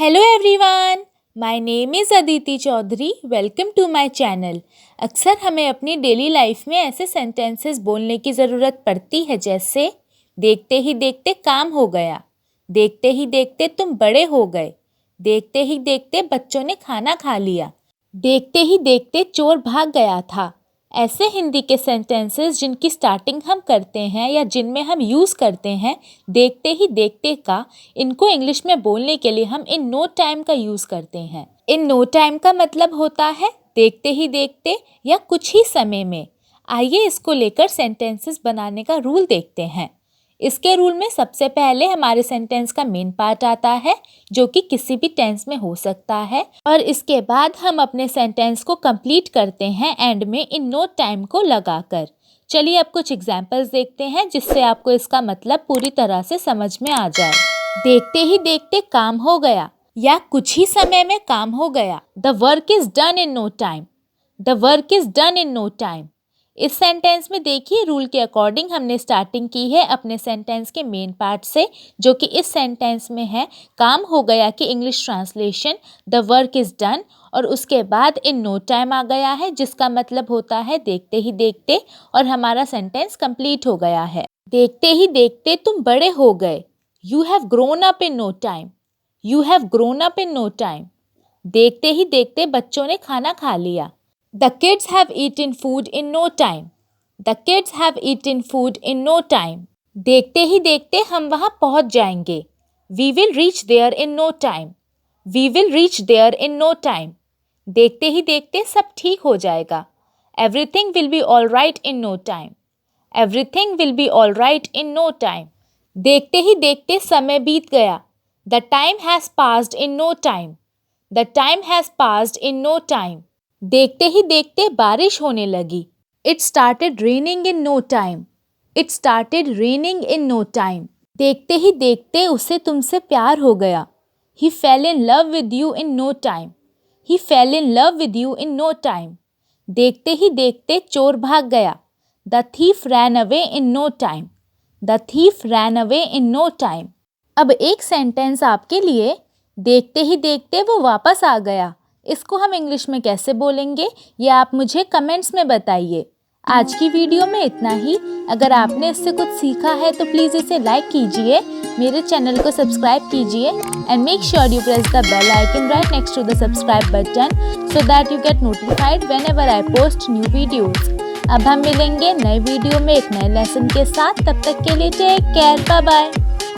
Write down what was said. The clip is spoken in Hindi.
Hello everyone, my name is Aditi Chaudhary. Welcome to my channel. अक्सर हमें अपनी डेली लाइफ में ऐसे सेंटेंसेस बोलने की ज़रूरत पड़ती है जैसे देखते ही देखते काम हो गया, देखते ही देखते तुम बड़े हो गए, देखते ही देखते बच्चों ने खाना खा लिया, देखते ही देखते चोर भाग गया था। ऐसे हिंदी के सेंटेंसेस जिनकी स्टार्टिंग हम करते हैं या जिनमें हम यूज़ करते हैं देखते ही देखते का, इनको इंग्लिश में बोलने के लिए हम इन नो टाइम का यूज़ करते हैं। इन नो टाइम का मतलब होता है देखते ही देखते या कुछ ही समय में। आइए इसको लेकर सेंटेंसेस बनाने का रूल देखते हैं। इसके रूल में सबसे पहले हमारे सेंटेंस का मेन पार्ट आता है जो कि किसी भी टेंस में हो सकता है, और इसके बाद हम अपने सेंटेंस को कंप्लीट करते हैं एंड में इन नो टाइम को लगाकर। चलिए अब कुछ एग्जांपल्स देखते हैं जिससे आपको इसका मतलब पूरी तरह से समझ में आ जाए। देखते ही देखते काम हो गया या कुछ ही समय में काम हो गया। The work is done in no time. The work is done in no time. इस सेंटेंस में देखिए रूल के अकॉर्डिंग हमने स्टार्टिंग की है अपने सेंटेंस के मेन पार्ट से, जो कि इस सेंटेंस में है काम हो गया की English translation the work is done, और उसके बाद इन नो टाइम आ गया है जिसका मतलब होता है देखते ही देखते, और हमारा सेंटेंस कंप्लीट हो गया है। देखते ही देखते तुम बड़े हो गए। You have grown up in no time. You have grown up in no time. देखते ही देखते बच्चों ने खाना खा लिया। The kids have eaten food in no time. The kids have eaten food in no time. देखते ही देखते हम वहाँ पहुँच जाएंगे। We will reach there in no time. We will reach there in no time. देखते ही देखते सब ठीक हो जाएगा। Everything will be all right in no time. Everything will be all right in no time. देखते ही देखते समय बीत गया। The time has passed in no time. The time has passed in no time. देखते ही देखते बारिश होने लगी। It started raining in no time. It started raining in no time. देखते ही देखते उसे तुमसे प्यार हो गया। He fell in love with you in no time. He fell in love with you in no time. देखते ही देखते चोर भाग गया। The thief ran away in no time. The thief ran away in no time. अब एक सेंटेंस आपके लिए, देखते ही देखते वो वापस आ गया। इसको हम इंग्लिश में कैसे बोलेंगे ये आप मुझे कमेंट्स में बताइए। आज की वीडियो में इतना ही। अगर आपने इससे कुछ सीखा है तो प्लीज़ इसे लाइक कीजिए, मेरे चैनल को सब्सक्राइब कीजिए and make sure you press the bell icon right next to the subscribe button so that you get notified whenever I post new videos. अब हम मिलेंगे नए वीडियो में एक नए लेसन के साथ। तब तक के लिए टेक केयर, बाय बाय।